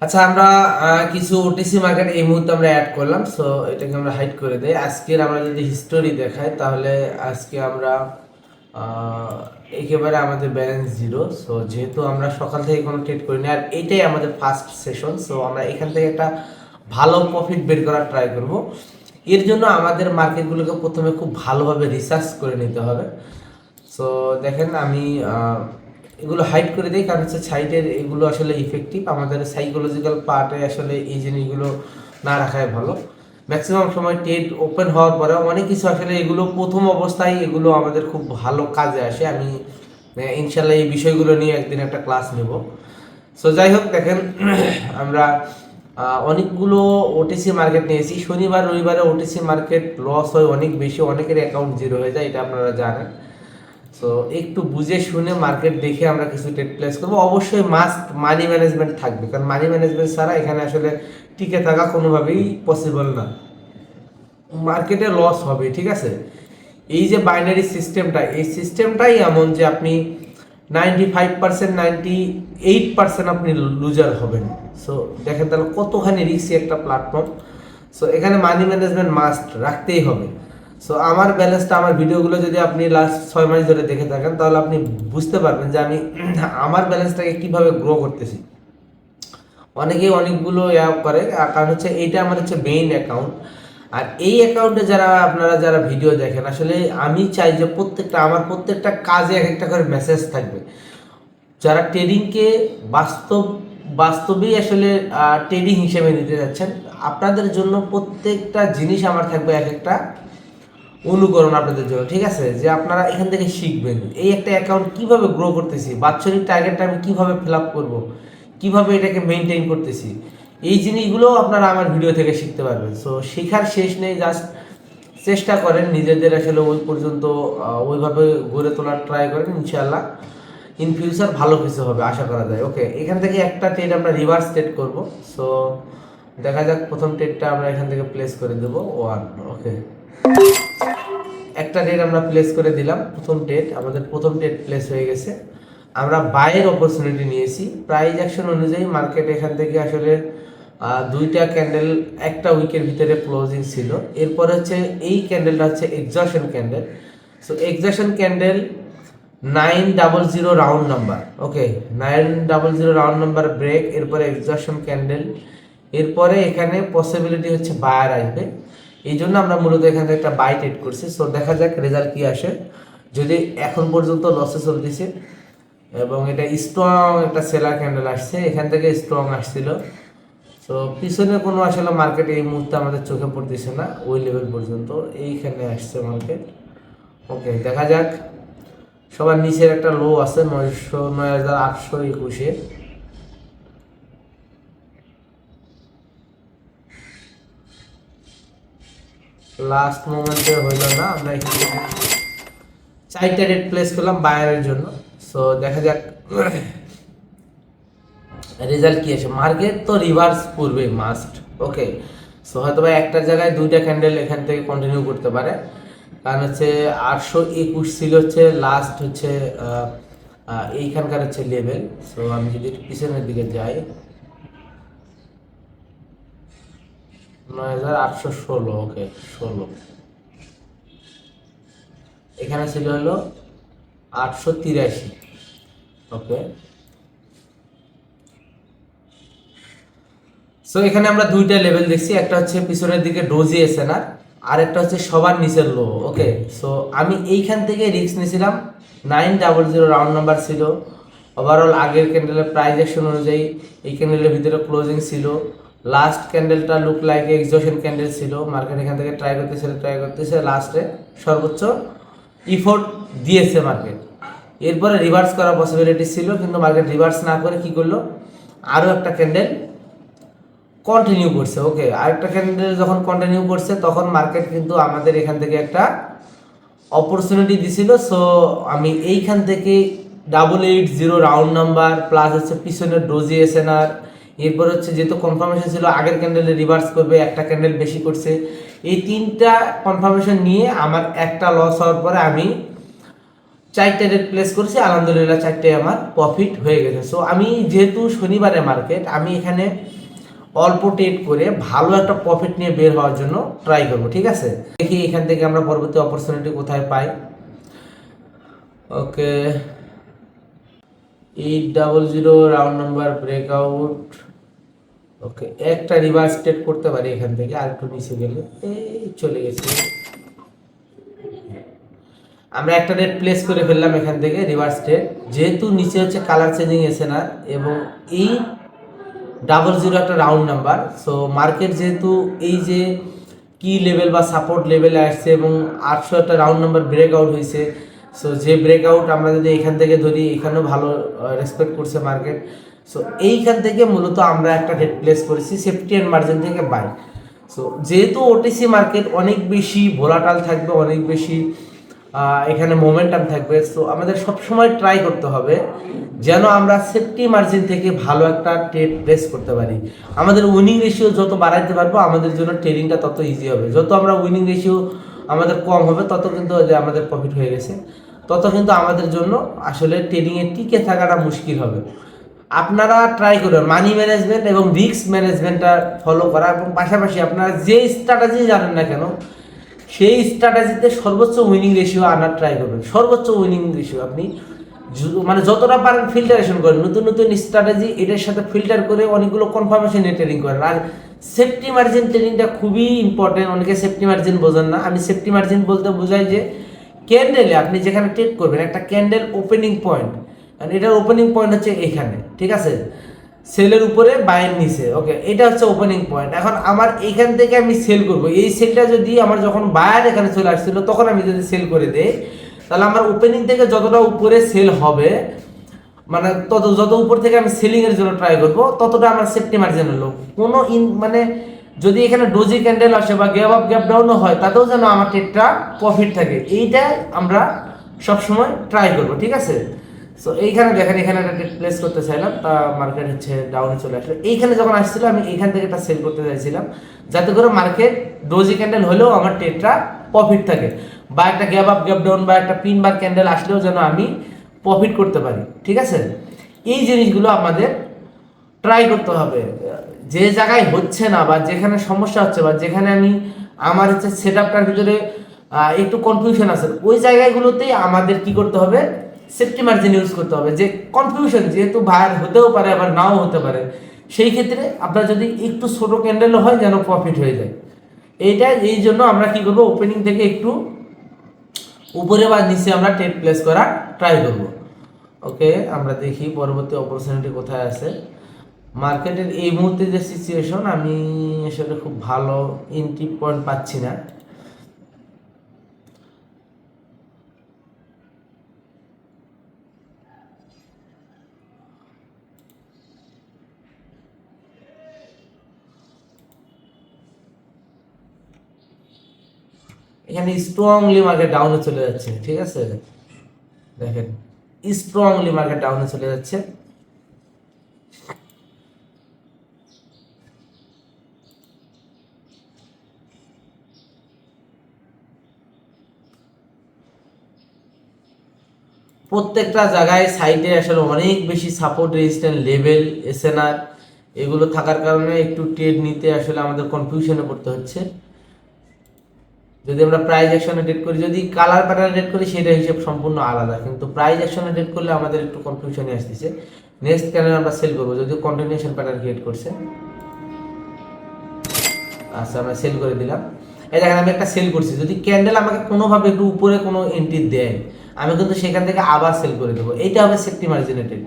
আচ্ছা, আমরা কিছু ওটিসি মার্কেট এই মুহূর্তে আমরা অ্যাড করলাম। সো এটাকে আমরা হাইড করে দেই। আজকের আমরা যদি হিস্টোরি দেখাই তাহলে আজকে আমরা আহ, একেবারে আমাদের ব্যালেন্স জিরো। সো যেহেতু আমরা সকাল থেকে কোনো ট্রেড করিনি আর এইটাই আমাদের ফার্স্ট সেশন, সো আমরা এখান থেকে একটা ভালো প্রফিট বের করার ট্রাই করব। এর জন্য আমাদের মার্কেটগুলোকে প্রথমে খুব ভালোভাবে রিসার্চ করে নিতে হবে। সো দেখেন আমি এগুলো হাইড করে দিই, কারণ হচ্ছে সাইটের এগুলো আসলে ইফেক্টিভ। আমাদের সাইকোলজিক্যাল পার্টে আসলে এই জিনিসগুলো না রাখাই ভালো। ম্যাক্সিমাম সময় ট্রেড ওপেন হওয়ার পরে অনেক কিছু আসলে এগুলো প্রথম অবস্থায় এগুলো আমাদের খুব ভালো কাজে আসে। আমি ইনশাল্লাহ এই বিষয়গুলো নিয়ে একদিন একটা ক্লাস নেব। সো যাই হোক, দেখেন আমরা অনেকগুলো ওটিসি মার্কেট নিয়েছি। শনিবার রবিবারে ওটিসি মার্কেট লস হয় অনেক বেশি, অনেকের অ্যাকাউন্ট জিরো হয়ে যায়, এটা আপনারা জানেন। সো একটু বুঝে শুনে মার্কেট দেখে আমরা কিছু ট্রেড প্লেস করবো। অবশ্যই মাস্ট মানি ম্যানেজমেন্ট থাকবে, কারণ মানি ম্যানেজমেন্ট ছাড়া এখানে আসলে টিকে থাকা কোনোভাবেই পসিবল না। মার্কেটে লস হবে, ঠিক আছে। এই যে বাইনারি সিস্টেমটা, এই সিস্টেমটাই এমন যে আপনি 95%, 98% আপনি লুজার হবেন। সো দেখেন তাহলে কতখানি রিস্কি একটা প্ল্যাটফর্ম। সো এখানে মানি ম্যানেজমেন্ট মাস্ট রাখতেই হবে। সো আমার ব্যালেন্সটা, আমার ভিডিওগুলো যদি আপনি লাস্ট 6 মাস ধরে দেখে থাকেন তাহলে আপনি বুঝতে পারবেন যে আমি আমার ব্যালেন্সটাকে কিভাবে গ্রো করতেছি। অনেকেই অনেকগুলো অ্যাপ করে, কারণ হচ্ছে এইটা আমার হচ্ছে মেইন অ্যাকাউন্ট। আর এই অ্যাকাউন্টে যারা আপনারা যারা ভিডিও দেখেন, আসলে আমি চাই যে প্রত্যেকটা কাজে এক একটা করে মেসেজ থাকবে। যারা ট্রেডিংকে বাস্তবেই আসলে ট্রেডিং হিসেবে নিতে যাচ্ছেন, আপনাদের জন্য প্রত্যেকটা জিনিস আমার থাকবে এক একটা অনুকরণ আপনাদের জন্য, ঠিক আছে। যে আপনারা এখান থেকে শিখবেন এই একটা অ্যাকাউন্ট কিভাবে গ্রো করতেছি, বাৎসরিক টার্গেটটা আমি কিভাবে ফিল আপ করবো, কিভাবে এটাকে মেনটেন করতেছি, এই জিনিসগুলো আপনারা আমার ভিডিও থেকে শিখতে পারবেন। সো শেখার শেষ নেই, জাস্ট চেষ্টা করেন নিজেদের আসলে ওই পর্যন্ত ওইভাবে গড়ে তোলার ট্রাই করেন। ইনশাআল্লাহ ইন ফিউচার ভালো কিছু হবে আশা করা যায়। ওকে, এখান থেকে একটা ট্রেড আমরা রিভার্স ট্রেড করব। সো দেখা যাক, প্রথম ট্রেডটা আমরা এখান থেকে প্লেস করে দেবো 1। ওকে, একটা ট্রেড আমরা প্লেস করে দিলাম। প্রথম ট্রেড প্লেস হয়ে গেছে। আমরা বাইয়ের অপরচুনিটি নিয়েছি। প্রাইস অ্যাকশন অনুযায়ী মার্কেট এখান থেকে আসলে দুইটা ক্যান্ডেল একটা উইকের ভিতরে ক্লোজিং ছিল। এরপর হচ্ছে এই ক্যান্ডেলটা হচ্ছে exhaustion candle. So exhaustion candle 900 round number. Okay, 900 round number break, এরপরে এক্সজশন ক্যান্ডেল, এরপরে এখানে পসিবিলিটি হচ্ছে বায়ার আসবে। এই জন্য আমরা মূলত এখান থেকে একটা বাই ট্রেড করছি। সো দেখা যাক রেজাল্ট কি আসে। যদি এখন পর্যন্ত লসে চলতেছে এবং এটা স্ট্রং একটা সেলার ক্যান্ডেল আসছে, এখান থেকে স্ট্রং আসছিল। সো পিছনে কোনো আসলে মার্কেট এই মুহূর্তে আমাদের চোখে পড়তেছে না, ওই লেভেল পর্যন্ত এইখানে আসছে মার্কেট। ওকে, দেখা যাক। সবার নিচের একটা লো আছে 9,821-এ। লাস্ট মোমেন্টে হইল না, আমরা এখানে 4টা রেট প্লেস করলাম বায়ারের জন্য। সো দেখা যাক রেজাল্ট কি আসে। মার্কেট তো রিভার্স করবে মাস্ট। ওকে, সো হয়তো বা একটা জায়গায় দুইটা ক্যান্ডেল এখান থেকে কন্টিনিউ করতে পারে, কারণ হচ্ছে 821 ছিল হচ্ছে লাস্ট হচ্ছে এইখানকার হচ্ছে লেভেল। সো আমি যদি পিছনের দিকে যাই, 9,816। ওকে, 16 এখানে ছিল হলো 883। ওকে, সো এখানে আমরা দুইটা লেভেল দেখছি, একটা হচ্ছে পিছনের দিকে ডোজি এসএনআর, আর একটা হচ্ছে সবার নিচের লো। ওকে, সো আমি এইখান থেকে রিস্ক নিয়েছিলাম। 900 রাউন্ড নাম্বার ছিল। ওভারঅল আগের ক্যান্ডেলের প্রাইস অ্যাকশন অনুযায়ী এই ক্যান্ডেলের ভিতরে ক্লোজিং ছিল। লাস্ট ক্যান্ডেলটা লুক লাইক এক্সজশন ক্যান্ডেল ছিল। মার্কেট এখান থেকে ট্রাই করতেছে লাস্টে সর্বোচ্চ ইফোর্ট দিয়েছে মার্কেট। এরপরে রিভার্স করার পসিবিলিটি ছিল, কিন্তু মার্কেট রিভার্স না করে কি করলো, আরও একটা ক্যান্ডেল কন্টিনিউ করছে। ওকে, আরেকটা ক্যান্ডেল যখন কন্টিনিউ করছে তখন মার্কেট কিন্তু আমাদের এখান থেকে একটা অপরচুনিটি দিছিল। সো আমি এইখান থেকে 880 রাউন্ড নাম্বার প্লাস হচ্ছে পিছনের ডোজি এসএনআর, এরপর হচ্ছে যেহেতু কনফার্মেশন ছিল আগের ক্যান্ডেলে রিভার্স করবে, একটা ক্যান্ডেল বেশি করছে, এই তিনটা কনফার্মেশন নিয়ে আমার একটা লস হওয়ার পরে আমি 4টা রেট প্লেস করেছি, আলহামদুলিল্লাহ 4টাই আমার প্রফিট হয়ে গেছে। সো আমি যেহেতু শনিবারে মার্কেট, আমি এখানে অল্প ট্রেড করে ভালো একটা প্রফিট নিয়ে বের হওয়ার জন্য ট্রাই করব, ঠিক আছে। দেখি এখান থেকে আমরা পরবর্তী অপরচুনিটি কোথায় পাই। ওকে, 800 রাউন্ড নাম্বার ব্রেকআউট। ওকে, একটা রিভার্স ট্রেড করতে পারি এখান থেকে, আর একটু নিচে গেলে এই চলে গেছে। আমরা একটা রেট প্লেস করে ফেললাম এখান থেকে রিভার্স ট্রেড, যেহেতু নিচে হচ্ছে কালার চেঞ্জিং এসে না এবং 800 একটা রাউন্ড নাম্বার। সো মার্কেট যেহেতু এই যে কি লেভেল বা সাপোর্ট লেভেলে আসছে এবং 800 একটা রাউন্ড নাম্বার ব্রেকআউট হয়েছে। সো যে ব্রেকআউট আমরা যদি এখান থেকে ধরি, এখানেও ভালো রেসপেক্ট করছে মার্কেট। সো এইখান থেকে মূলত আমরা একটা রেট প্লেস করেছি সেফটি অ্যান্ড মার্জিন থেকে বাই। সো যেহেতু ওটিসি মার্কেট অনেক বেশি ভোলাটাল থাকবে, অনেক বেশি এখানে মোমেন্টাম থাকবে, সো আমাদের সবসময় ট্রাই করতে হবে যেন আমরা সেফটি মার্জিন থেকে ভালো একটা ট্রেড প্লেস করতে পারি। আমাদের উইনিং রেশিও যত বাড়াইতে পারবো আমাদের জন্য ট্রেডিংটা তত ইজি হবে। যত আমরা উইনিং রেশিও আমাদের কম হবে, তত কিন্তু আমাদের প্রফিট হয়ে গেছে, তত কিন্তু আমাদের জন্য আসলে ট্রেডিংয়ে টিকে থাকাটা মুশকিল হবে। আপনারা ট্রাই করুন মানি ম্যানেজমেন্ট এবং রিস্ক ম্যানেজমেন্টটা ফলো করা, এবং পাশাপাশি আপনারা যে স্ট্র্যাটেজি জানেন না কেন সেই স্ট্র্যাটেজিতে সর্বোচ্চ উইনিং রেশিও আনার ট্রাই করবেন। সর্বোচ্চ উইনিং রেশিও আপনি মানে যতটা পারেন ফিল্টারেশন করেন, নতুন নতুন স্ট্র্যাটেজি এটার সাথে ফিল্টার করে অনেকগুলো কনফার্মেশন ট্রেডিং করেন। আর সেফটি মার্জিন ট্রেডিংটা খুবই ইম্পর্টেন্ট। অনেকে সেফটি মার্জিন বোঝেন না। আমি সেফটি মার্জিন বলতে বোঝাই যে ক্যান্ডেলে আপনি যেখানে ট্রেড করবেন একটা ক্যান্ডেল ওপেনিং পয়েন্ট, এটার ওপেনিং পয়েন্ট হচ্ছে এখানে, ঠিক আছে, সেলের উপরে বাইয়ের নিচে। ওকে, এটা হচ্ছে ওপেনিং পয়েন্ট। এখন আমার এখান থেকে আমি সেল করব, এই সেলটা যদি আমার যখন বায়ার এখানে চলে আসছিল তখন আমি যদি সেল করে দেই, তাহলে আমার ওপেনিং থেকে যতটা উপরে সেল হবে, মানে যত উপর থেকে আমি সেলিং এর জন্য ট্রাই করব, ততটা আমার সেফটি মার্জিন হলো। কোনো মানে যদি এখানে ডোজি ক্যান্ডেল আসে বা গ্যাপ আপ গ্যাপ ডাউনও হয়, তাতেও যেন আমার ট্রেডটা প্রফিট থাকে, এইটা আমরা সবসময় ট্রাই করব, ঠিক আছে। সো এইখানে দেখেন, এখানে একটা ট্রেড প্লেস করতে চাইলাম, তা মার্কেট হচ্ছে ডাউনে চলে আসলো। এইখানে যখন আসছিল আমি এইখান থেকে একটা সেল করতে চাইছিলাম, যাতে করে মার্কেট ডোজি ক্যান্ডেল হলেও আমার ট্রেডটা প্রফিট থাকে, বা একটা গ্যাপ আপ গ্যাপ ডাউন বা একটা পিন বার ক্যান্ডেল আসলেও যেন আমি প্রফিট করতে পারি, ঠিক আছে। এই জিনিসগুলো আমাদের ট্রাই করতে হবে। যে জায়গায় হচ্ছে না বা যেখানে সমস্যা হচ্ছে বা যেখানে আমার হচ্ছে সেট আপটার ভিতরে একটু কনফিউশন আছে, ওই জায়গাগুলোতেই আমাদের কি করতে হবে, সেফটি মার্জিন ইউজ করতে হবে। যে কনফিউশন যেহেতু ভাইয়ার হতেও পারে আবার নাও হতে পারে, সেই ক্ষেত্রে আপনার যদি একটু ছোট ক্যান্ডেলও হয় যেন প্রফিট হয়ে যায়। এই জন্য আমরা কি করব, ওপেনিং থেকে একটু উপরে বা নিচে আমরা ট্রেড প্লেস করার ট্রাই করব। ওকে, আমরা দেখি পরবর্তী অপরচুনিটি কোথায় আছে। মার্কেটের এই মুহূর্তে যে সিচুয়েশন, আমি আসলে খুব ভালো এন্ট্রি পয়েন্ট পাচ্ছি না। এখানে স্ট্রংলি মার্কেট ডাউনে চলে যাচ্ছে, ঠিক আছে, দেখেন স্ট্রংলি মার্কেট ডাউনে চলে যাচ্ছে। প্রত্যেকটা জায়গায় সাইডে আসলে অনেক বেশি সাপোর্ট রেজিস্ট্যান্ট লেভেল এসএনআর এগুলো থাকার কারণে একটু ট্রেড নিতে আসলে আমাদের কনফিউশনে পড়তে হচ্ছে। যদি আমরা প্রাইস অ্যাকশনে ট্রেড করি, যদি কালার প্যাটার্ন ট্রেড করি সেটা হিসেব সম্পূর্ণ আলাদা, কিন্তু প্রাইস অ্যাকশনে ট্রেড করলে আমাদের একটু কনফিউশনে আসতেছে। নেক্সট ক্যান্ডেল আমরা সেল করবো, যদি কন্টিনিউশন প্যাটার্ন ক্রিয়েট করছে। আচ্ছা, আমরা সেল করে দিলাম। এই দেখেন আমি একটা সেল করছি, যদি ক্যান্ডেল আমাকে কোনোভাবে একটু উপরে কোনো এন্ট্রি দেয়, আমি কিন্তু সেখান থেকে আবার সেল করে দেবো। এইটা হবে সেফটি মার্জিনের ট্রেড।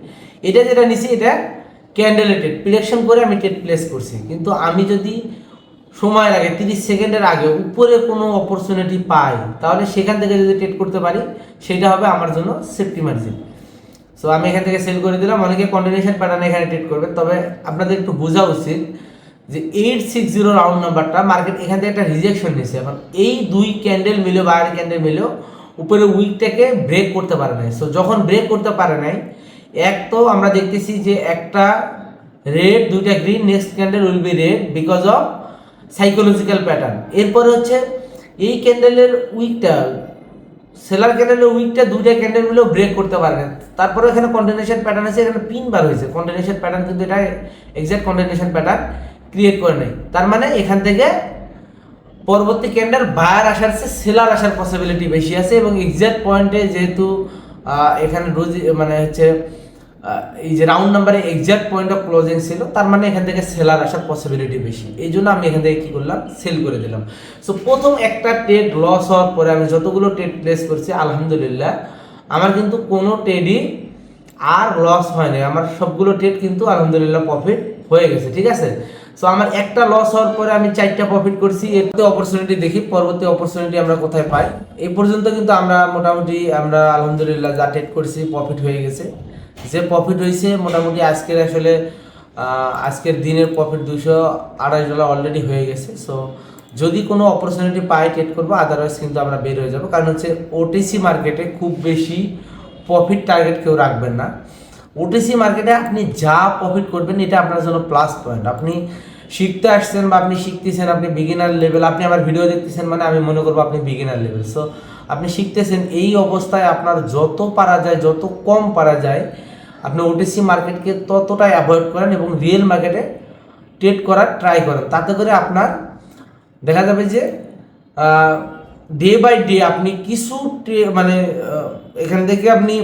এটা যেটা নিছি এটা ক্যান্ডেলের ট্রেড প্রিডিকশন করে আমি ট্রেড প্লেস করছি, কিন্তু আমি যদি সময়ের আগে 30 সেকেন্ডের আগে উপরে কোনো অপরচুনিটি পাই, তাহলে সেখান থেকে যদি ট্রেড করতে পারি সেটা হবে আমার জন্য সেফটি মার্জিন। সো আমি এখান থেকে সেল করে দিলাম। অনেকে কন্টিনিউশন প্যাটার্নে এখানে ট্রেড করবে, তবে আপনাদের একটু বোঝা উচিত যে 860 রাউন্ড নাম্বারটা মার্কেট এখান থেকে একটা রিজেকশন নিয়েছে। এখন এই দুই ক্যান্ডেল মিলেও বায়ার ক্যান্ডেল মিলেও উপরে উইকটাকে ব্রেক করতে পারে নাই। সো যখন ব্রেক করতে পারে নাই, এক তো আমরা দেখতেছি যে একটা রেড, দুইটা green, next candle will be red because of psychological pattern. এরপরে হচ্ছে এই ক্যান্ডেলের উইকটা সেলার ক্যান্ডেলের উইকটা দুইটা ক্যান্ডেল মিলেও ব্রেক করতে পারবে। তারপরে এখানে কন্টিনিউশন প্যাটার্ন আছে, এখানে পিন বার হয়েছে, কন্টিনিউশন প্যাটার্ন কিন্তু এটা এক্সাক্ট কন্টিনিউশন প্যাটার্ন ক্রিয়েট করে নেই। তার মানে এখান থেকে পরবর্তী ক্যান্ডেল বায়ার আসার চেয়ে সেলার আসার পসিবিলিটি বেশি আছে, এবং এক্সাক্ট পয়েন্টে যেহেতু এখানে রোজ মানে হচ্ছে এই যে রাউন্ড নাম্বারে এক্সাক্ট পয়েন্ট অফ ক্লোজিং ছিল, তার মানে এখান থেকে সেলার আসার পসিবিলিটি বেশি। এই জন্য আমি এখান থেকে কি করলাম, সেল করে দিলাম। সো প্রথম একটা ট্রেড লস হওয়ার পরে আমি যতগুলো ট্রেড প্লেস করছি আলহামদুলিল্লাহ আমার কিন্তু কোনো ট্রেডই আর লস হয়নি, আমার সবগুলো ট্রেড কিন্তু আলহামদুলিল্লাহ প্রফিট হয়ে গেছে। ঠিক আছে, সো আমার একটা লস হওয়ার পরে আমি 4টা প্রফিট করছি। এরপরে অপরচুনিটি দেখি পরবর্তী অপরচুনিটি আমরা কোথায় পাই। এই পর্যন্ত কিন্তু আমরা মোটামুটি আমরা আলহামদুলিল্লাহ যা ট্রেড করছি প্রফিট হয়ে গেছে। যে প্রফিট হয়েছে মোটামুটি আজকের আসলে আজকের দিনের প্রফিট $228 অলরেডি হয়ে গেছে। সো যদি কোনো অপরচুনিটি পাই ট্রেড করবো, আদারওয়াইজ কিন্তু আমরা বের হয়ে যাবো। কারণ হচ্ছে ওটিসি মার্কেটে খুব বেশি প্রফিট টার্গেট কেউ রাখবেন না। ওটিসি মার্কেটে আপনি যা প্রফিট করবেন এটা আপনার জন্য প্লাস পয়েন্ট। আপনি শিখতে আসছেন বা আপনি শিখতেছেন, আপনি বিগিনার লেভেল, আপনি আমার ভিডিও দেখতেছেন মানে আমি মনে করবো আপনি বিগিনার লেভেল। সো আপনি শিখতেছেন, এই অবস্থায় আপনার যত পারা যায়, যত কম পারা যায় আপনি ওটিসি মার্কেটকে ততটাই অ্যাভয়েড করেন এবং রিয়েল মার্কেটে ট্রেড করার ট্রাই করেন। তাতে করে আপনার দেখা যাবে যে ডে বাই ডে আপনি কিছু মানে এখান থেকে আপনি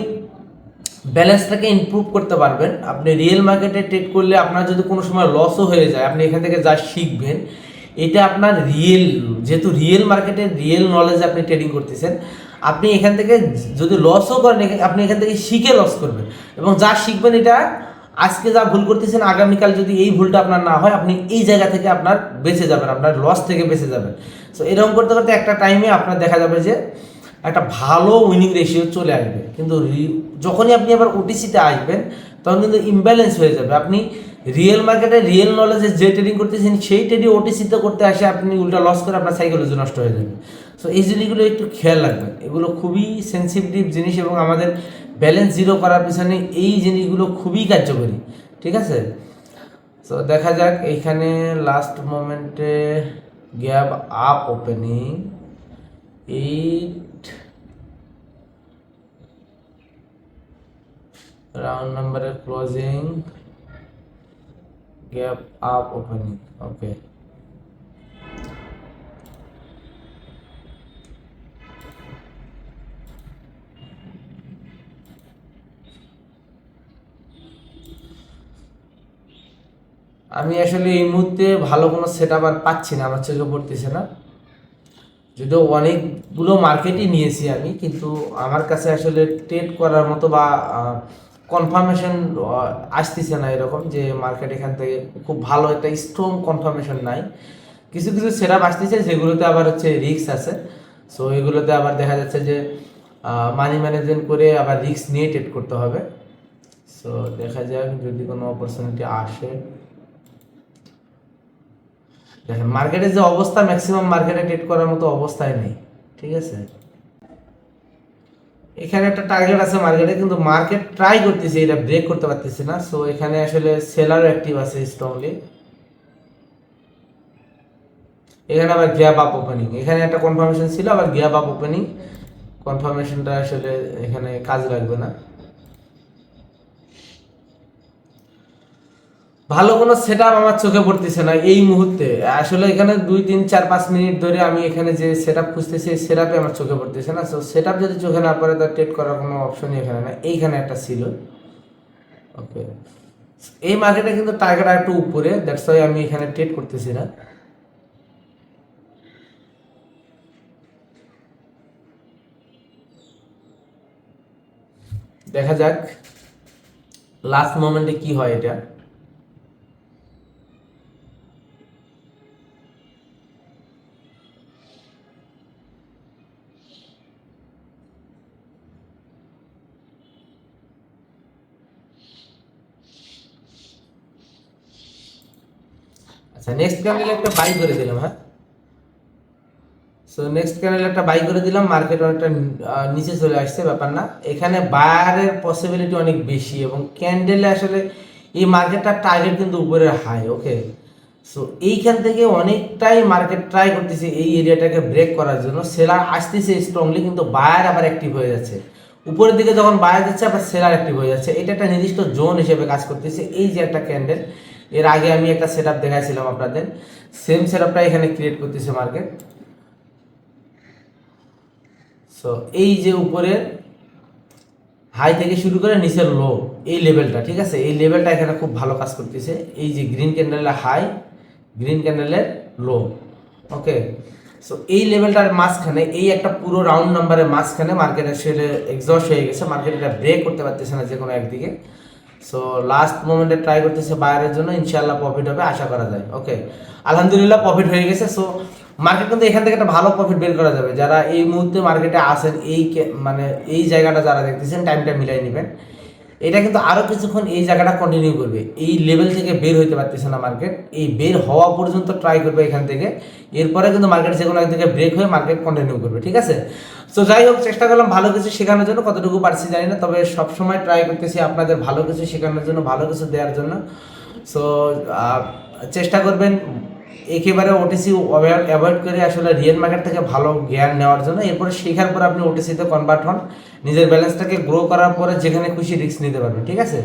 ব্যালেন্সটাকে ইমপ্রুভ করতে পারবেন। আপনি রিয়েল মার্কেটে ট্রেড করলে আপনার যদি কোনো সময় লসও হয়ে যায়, আপনি এখান থেকে যা শিখবেন এটা আপনার রিয়েল, যেহেতু রিয়েল মার্কেটে রিয়েল নলেজ আপনি ট্রেডিং করতেছেন, আপনি এখান থেকে যদি লসও করেন আপনি এখান থেকে শিখে লস করবেন, এবং যা শিখবেন এটা আজকে যা ভুল করতেছেন আগামীকাল যদি এই ভুলটা আপনার না হয় আপনি এই জায়গা থেকে আপনার বেঁচে যাবেন, আপনার লস থেকে বেঁচে যাবেন। সো এরকম করতে করতে একটা টাইমে আপনার দেখা যাবে যে একটা ভালো উইনিং রেশিও চলে আসবে। কিন্তু যখনই আপনি আবার ওটিসিতে আসবেন তখন কিন্তু ইমব্যালেন্স হয়ে যাবে। আপনি রিয়েল মার্কেটে রিয়েল নলেজে যে ট্রেডিং করতেছেন সেই ট্রেডিং ওটিসিতে করতে আসে আপনি উল্টা লস করে আপনার সাইকোলজি নষ্ট হয়ে যাবে। সো এই জিনিসগুলো একটু খেয়াল রাখবেন, এগুলো খুবই সেন্সিটিভ জিনিস এবং আমাদের ব্যালেন্স জিরো করার পিছনে এই জিনিসগুলো খুবই কার্যকরী। ঠিক আছে, সো দেখা যাক এইখানে লাস্ট মোমেন্টে গ্যাপ আপ ওপেনিং 8 রাউন্ড নাম্বারের ক্লোজিং গ্যাপ আপ ওপেনিং। ওকে, আমি আসলে এই মুহূর্তে ভালো কোনো সেট আপ আর পাচ্ছি না, আমার চোখে পড়তেছে না। যদিও অনেকগুলো মার্কেটই নিয়েছি আমি, কিন্তু আমার কাছে আসলে ট্রেড করার মতো বা কনফার্মেশন আসতেছে না এরকম যে মার্কেট এখান থেকে খুব ভালো একটা স্ট্রং কনফার্মেশন নাই। কিছু কিছু সেট আপ আসতেছে যেগুলোতে আবার হচ্ছে রিস্ক আছে। সো এগুলোতে আবার দেখা যাচ্ছে যে মানি ম্যানেজমেন্ট করে আবার রিস্ক নিয়ে ট্রেড করতে হবে। সো দেখা যাক যদি কোনো অপরচুনিটি আসে। দেখেন মার্কেটের যে অবস্থা, ম্যাক্সিমাম মার্কেটে ট্রেড করার মতো অবস্থায় নেই। ঠিক আছে, এখানে একটা টার্গেট আছে মার্কেটে, কিন্তু মার্কেট ট্রাই করতেছে, এটা ব্রেক করতে পারতেছে না। সো এখানে আসলে সেলারও অ্যাক্টিভ আছে স্ট্রংলি। এখানে আবার গ্যাপ আপ ওপেনিং, এখানে একটা কনফার্মেশন ছিল, আবার গ্যাপ আপ ওপেনিং। কনফার্মেশনটা আসলে এখানে কাজ লাগবে না। ভালো কোনো সেট আপ আমার চোখে পড়তেছে না এই মুহূর্তে। আসলে এখানে 2 3 4 5 মিনিট ধরে আমি এখানে যে সেট আপ খুঁজতেছি এই সেট আপে আমার চোখে পড়তেছে না। সো সেট আপ যদি চোখে না পড়ে তার ট্রেড করার কোনো অপশনই এখানে না। এইখানে একটা ছিল। ওকে, এই মার্কেটে কিন্তু টার্গেট আর একটু উপরে, দ্যাটস ওয়াই আমি এখানে ট্রেড করতেছি না। দেখা যাক লাস্ট মোমেন্টে কি হয় এটা। আচ্ছা, নেক্সট ক্যান্ডেল একটা বাই করে দিলাম। হ্যাঁ, সো নেক্সট ক্যান্ডেল একটা বাই করে দিলাম, মার্কেট অনেকটা নিচে চলে আসছে, ব্যাপার না। এখানে বায়ারের পসিবিলিটি অনেক বেশি এবং ক্যান্ডেলে আসলে এই মার্কেটটার টার্গেট কিন্তু উপরের হাই। ওকে, সো এইখান থেকে অনেকটাই মার্কেট ট্রাই করতেছে এই এরিয়াটাকে ব্রেক করার জন্য, সেলার আসতেছে স্ট্রংলি, কিন্তু বায়ার আবার অ্যাক্টিভ হয়ে যাচ্ছে। উপরের দিকে যখন বায়ার যাচ্ছে আবার সেলার অ্যাক্টিভ হয়ে যাচ্ছে। এটা একটা নির্দিষ্ট জোন হিসেবে কাজ করতেছে। এই যে একটা ক্যান্ডেল, এর আগে আমি একটা সেট আপ দেখাইছিলাম আপনাদের, সেম সেট আপটা এখানে ক্রিয়েট করতেছে মার্কেট। সো এই যে উপরের হাই থেকে শুরু করে নিচের লো, এই লেভেলটা, ঠিক আছে, এই লেভেলটা এখানে খুব ভালো কাজ করতেছে। এই যে গ্রিন ক্যান্ডেলের হাই, গ্রিন ক্যান্ডেলের লো, ওকে। সো এই লেভেলটার মাঝখানে, এই একটা পুরো রাউন্ড নাম্বারের মাঝখানে মার্কেট আসলে এক্সস্ট হয়ে গেছে। মার্কেট এটা ব্রেক করতে পারতেছে না যে কোনো একদিকে। সো লাস্ট মোমেন্টে ট্রাই করতেছে বায়ারের জন্য, ইনশাআল্লাহ প্রফিট হবে আশা করা যায়। ওকে, আলহামদুলিল্লাহ প্রফিট হয়ে গেছে। সো মার্কেট কিন্তু এখান থেকে একটা ভালো প্রফিট বের করা যাবে। যারা এই মুহূর্তে মার্কেটে আসেন, মানে এই জায়গাটা যারা দেখতেছেন, টাইমটা মিলাই নেবেন। এটা কিন্তু আরও কিছুক্ষণ এই জায়গাটা কন্টিনিউ করবে। এই লেভেল থেকে বের হইতে পারতেছে না মার্কেট, এই বের হওয়া পর্যন্ত ট্রাই করবে এখান থেকে। এরপরে কিন্তু মার্কেট যে কোনো একদিকে ব্রেক হয়ে মার্কেট কন্টিনিউ করবে, ঠিক আছে। সো যাই হোক, চেষ্টা করলাম ভালো কিছু শেখানোর জন্য, কতটুকু পারছি জানি না, তবে সবসময় ট্রাই করতেছি আপনাদের ভালো কিছু শেখানোর জন্য, ভালো কিছু দেওয়ার জন্য। সো চেষ্টা করবেন একেবারে ওটিসি অ্যাভয়েড করে আসলে রিয়েল মার্কেট থেকে ভালো জ্ঞান নেওয়ার জন্য। এরপরে শেখার পর আপনি ওটিসিতে কনভার্ট হন, নিজের ব্যালেন্সটাকে গ্রো করার পরে যেখানে খুশি রিস্ক নিতে পারবেন, ঠিক আছে।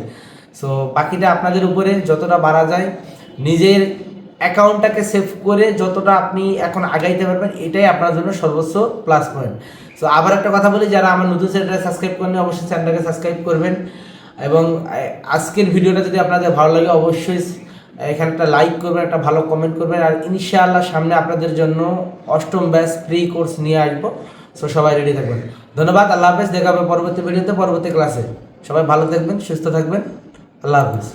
সো বাকিটা আপনাদের উপরে, যতটা বাড়া যায় নিজের অ্যাকাউন্টটাকে সেভ করে যতটা আপনি এখন আগাইতে পারবেন, এটাই আপনার জন্য সর্বোচ্চ প্লাস পয়েন্ট। সো আবার একটা কথা বলি, যারা আমার নতুন চ্যানেলটা সাবস্ক্রাইব করেন অবশ্যই চ্যানেলটাকে সাবস্ক্রাইব করবেন। এবং আজকের ভিডিওটা যদি আপনাদের ভালো লাগে অবশ্যই এখানে একটা লাইক করবেন, একটা ভালো কমেন্ট করবেন। আর ইনশাআল্লাহ সামনে আপনাদের জন্য 8ম ব্যাচ ফ্রি কোর্স নিয়ে আসবো। সো সবাই রেডি থাকবেন। ধন্যবাদ, আল্লাহ হাফেজ। দেখা হবে পরবর্তী ভিডিওতে, পরবর্তী ক্লাসে। সবাই ভালো থাকবেন, সুস্থ থাকবেন। আল্লাহ হাফেজ।